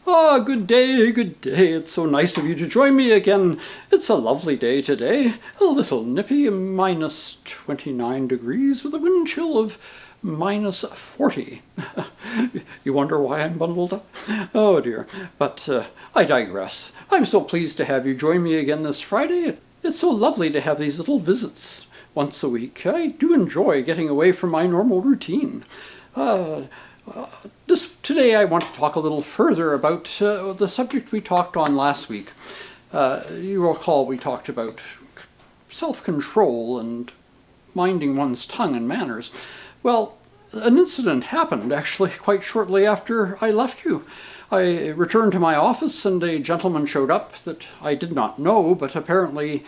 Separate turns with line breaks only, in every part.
Ah, good day, good day. It's so nice of you to join me again. It's a lovely day today. A little nippy, minus 29 degrees with a wind chill of minus 40. You wonder why I'm bundled up? Oh dear. But I digress. I'm so pleased to have you join me again this Friday. It's so lovely to have these little visits once a week. I do enjoy getting away from my normal routine. Today I want to talk a little further about the subject we talked on last week. You recall we talked about self-control and minding one's tongue and manners. Well, an incident happened actually quite shortly after I left you. I returned to my office and a gentleman showed up that I did not know, but apparently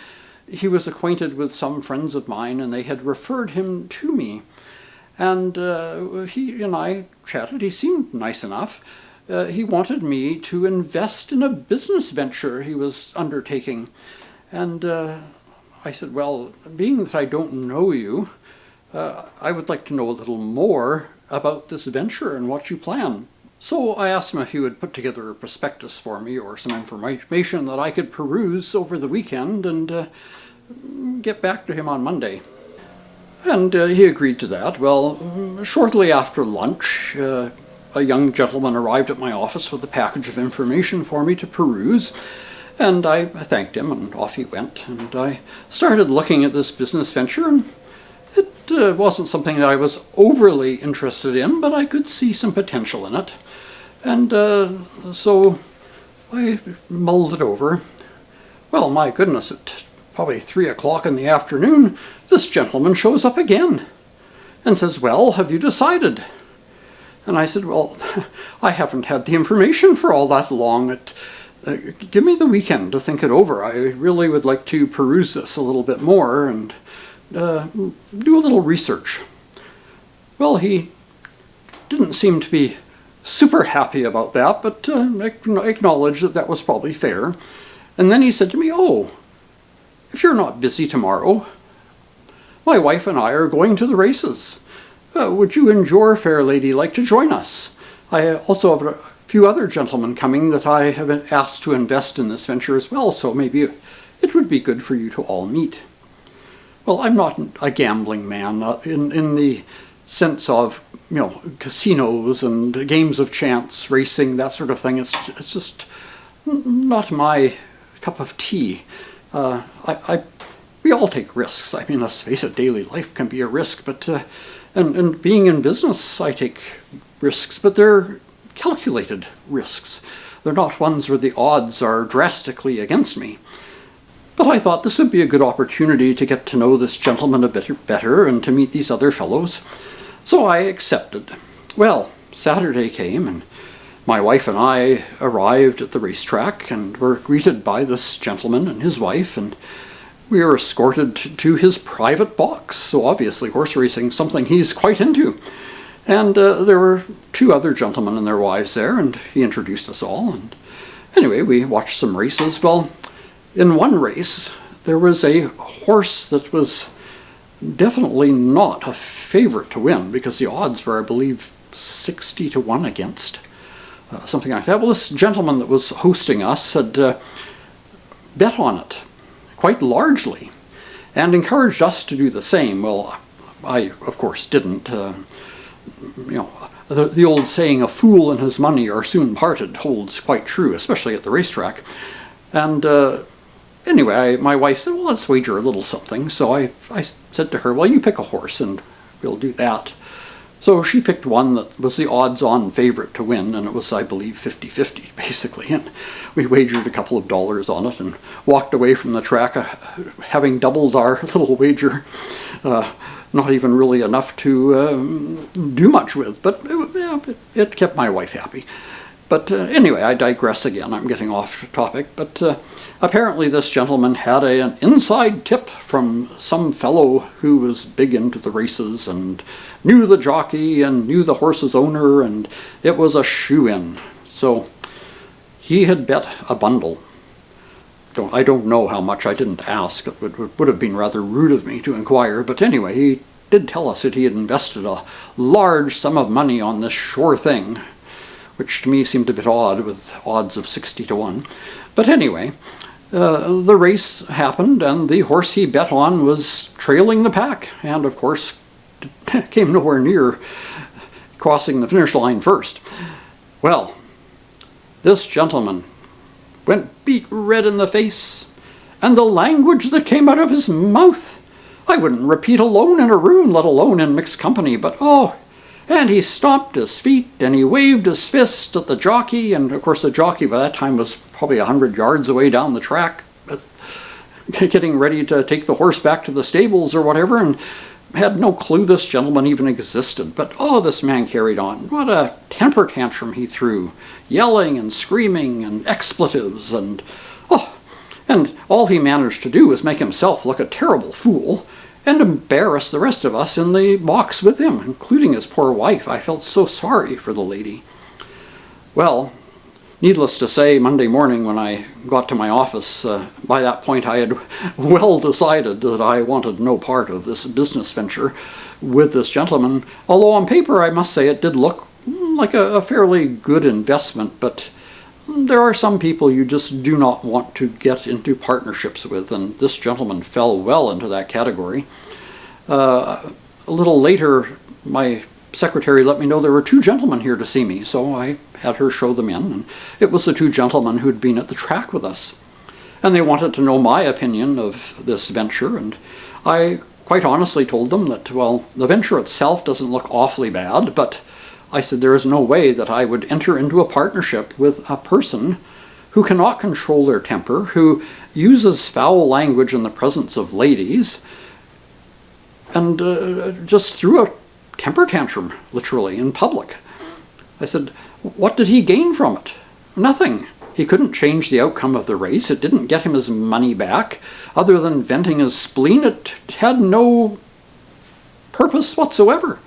he was acquainted with some friends of mine and they had referred him to me. And he and I chatted. He seemed nice enough. He wanted me to invest in a business venture he was undertaking. And I said, well, being that I don't know you, I would like to know a little more about this venture and what you plan. So I asked him if he would put together a prospectus for me or some information that I could peruse over the weekend and get back to him on Monday. And he agreed to that. Well, shortly after lunch, a young gentleman arrived at my office with a package of information for me to peruse, and I thanked him, and off he went. And I started looking at this business venture, and it wasn't something that I was overly interested in, but I could see some potential in it. And so I mulled it over. Well, my goodness, at probably 3 o'clock in the afternoon, this gentleman shows up again and says, well, have you decided? And I said, well, I haven't had the information for all that long. Give me the weekend to think it over. I really would like to peruse this a little bit more and do a little research. Well, he didn't seem to be super happy about that, but acknowledged that that was probably fair. And then he said to me, oh, if you're not busy tomorrow, my wife and I are going to the races. Would you and your fair lady like to join us? I also have a few other gentlemen coming that I have asked to invest in this venture as well, so maybe it would be good for you to all meet. Well, I'm not a gambling man in the sense of, casinos and games of chance, racing, that sort of thing. It's just not my cup of tea. We all take risks. I mean, let's face it, daily life can be a risk, but and being in business, I take risks, but they're calculated risks. They're not ones where the odds are drastically against me. But I thought this would be a good opportunity to get to know this gentleman a bit better and to meet these other fellows. So I accepted. Well, Saturday came and my wife and I arrived at the racetrack and were greeted by this gentleman and his wife, and we were escorted to his private box. So obviously horse racing, something he's quite into. And there were 2 other gentlemen and their wives there, and he introduced us all. And anyway, we watched some races. Well, in one race, there was a horse that was definitely not a favorite to win because the odds were, I believe, 60 to 1 against. Something like that. Well, this gentleman that was hosting us had bet on it quite largely and encouraged us to do the same. Well, I, of course, didn't. The old saying, a fool and his money are soon parted, holds quite true, especially at the racetrack. And anyway, my wife said, well, let's wager a little something. So I said to her, well, you pick a horse and we'll do that. So she picked one that was the odds-on favorite to win, and it was, I believe, 50-50, basically. And we wagered a couple of dollars on it and walked away from the track having doubled our little wager. Not even really enough to do much with, but it kept my wife happy. But anyway, I digress again. I'm getting off topic. But apparently this gentleman had an inside tip from some fellow who was big into the races and knew the jockey and knew the horse's owner, and it was a shoe-in. So he had bet a bundle. I don't know how much. I didn't ask. It would have been rather rude of me to inquire. But anyway, he did tell us that he had invested a large sum of money on this sure thing, which to me seemed a bit odd with odds of 60 to 1. But anyway, the race happened, and the horse he bet on was trailing the pack, and of course came nowhere near crossing the finish line first. Well, this gentleman went beet red in the face, and the language that came out of his mouth, I wouldn't repeat alone in a room, let alone in mixed company, but oh, and he stomped his feet, and he waved his fist at the jockey, and of course the jockey by that time was probably 100 yards away down the track, getting ready to take the horse back to the stables or whatever, and had no clue this gentleman even existed. But oh, this man carried on. What a temper tantrum he threw, yelling and screaming and expletives, and all he managed to do was make himself look a terrible fool and embarrass the rest of us in the box with him, including his poor wife. I felt so sorry for the lady. Well, needless to say, Monday morning when I got to my office, by that point I had well decided that I wanted no part of this business venture with this gentleman, although on paper I must say it did look like a fairly good investment, but there are some people you just do not want to get into partnerships with, and this gentleman fell well into that category. A little later, my secretary let me know there were 2 gentlemen here to see me, so I had her show them in, and it was the 2 gentlemen who'd been at the track with us. And they wanted to know my opinion of this venture, and I quite honestly told them that, well, the venture itself doesn't look awfully bad, but I said there is no way that I would enter into a partnership with a person who cannot control their temper, who uses foul language in the presence of ladies, and just threw a temper tantrum, literally, in public. I said, what did he gain from it? Nothing. He couldn't change the outcome of the race. It didn't get him his money back. Other than venting his spleen, it had no purpose whatsoever,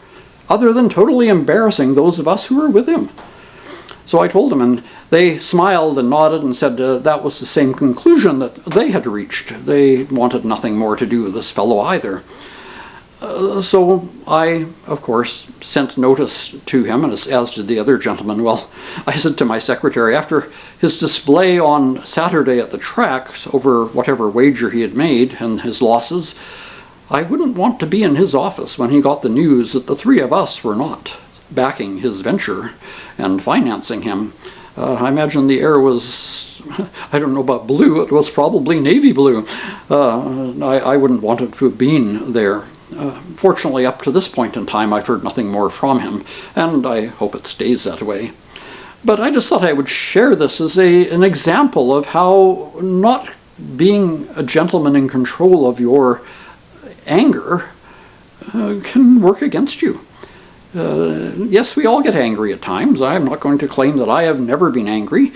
other than totally embarrassing those of us who were with him. So I told them, and they smiled and nodded and said that was the same conclusion that they had reached. They wanted nothing more to do with this fellow either. So I, of course, sent notice to him, and as did the other gentleman. Well, I said to my secretary, after his display on Saturday at the track over whatever wager he had made and his losses, I wouldn't want to be in his office when he got the news that the 3 of us were not backing his venture and financing him. I imagine the air was, I don't know about blue, it was probably navy blue. I wouldn't want it to have been there. Fortunately, up to this point in time, I've heard nothing more from him, and I hope it stays that way. But I just thought I would share this as an example of how not being a gentleman in control of your anger can work against you. Yes, we all get angry at times. I'm not going to claim that I have never been angry,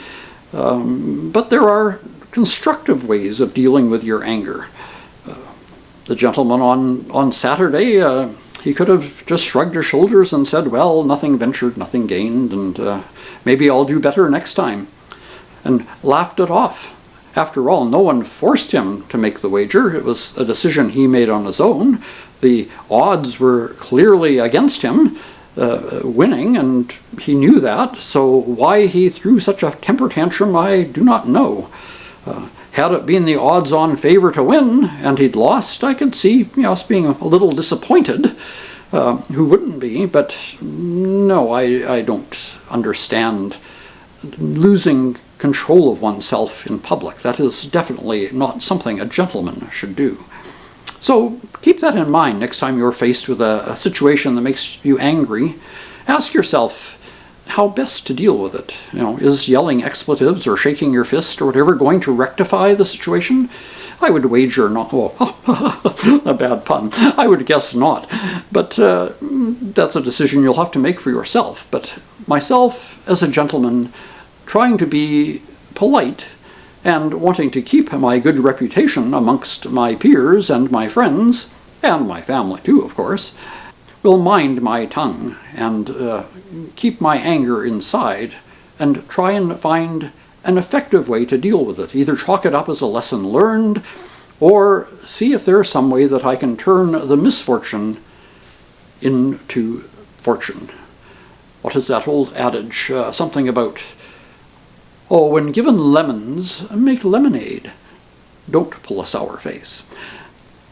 but there are constructive ways of dealing with your anger. The gentleman on Saturday, he could have just shrugged his shoulders and said, well, nothing ventured, nothing gained, and maybe I'll do better next time, and laughed it off. After all, no one forced him to make the wager. It was a decision he made on his own. The odds were clearly against him winning, and he knew that, so why he threw such a temper tantrum, I do not know. Had it been the odds-on favor to win, and he'd lost, I could see us being a little disappointed. Who wouldn't be? But no, I don't understand losing control of oneself in public. That is definitely not something a gentleman should do. So keep that in mind next time you're faced with a situation that makes you angry. Ask yourself how best to deal with it. Is yelling expletives or shaking your fist or whatever going to rectify the situation? I would wager not. A bad pun. I would guess not. But that's a decision you'll have to make for yourself. But myself, as a gentleman, trying to be polite and wanting to keep my good reputation amongst my peers and my friends, and my family too, of course, will mind my tongue and keep my anger inside and try and find an effective way to deal with it. Either chalk it up as a lesson learned or see if there's some way that I can turn the misfortune into fortune. what is that old adage? Something about, oh, when given lemons, make lemonade. Don't pull a sour face.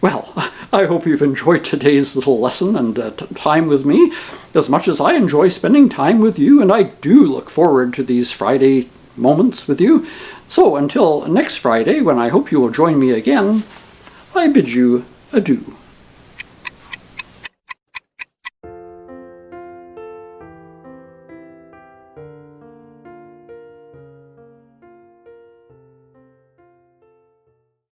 Well, I hope you've enjoyed today's little lesson and time with me as much as I enjoy spending time with you, and I do look forward to these Friday moments with you. So until next Friday, when I hope you will join me again, I bid you adieu.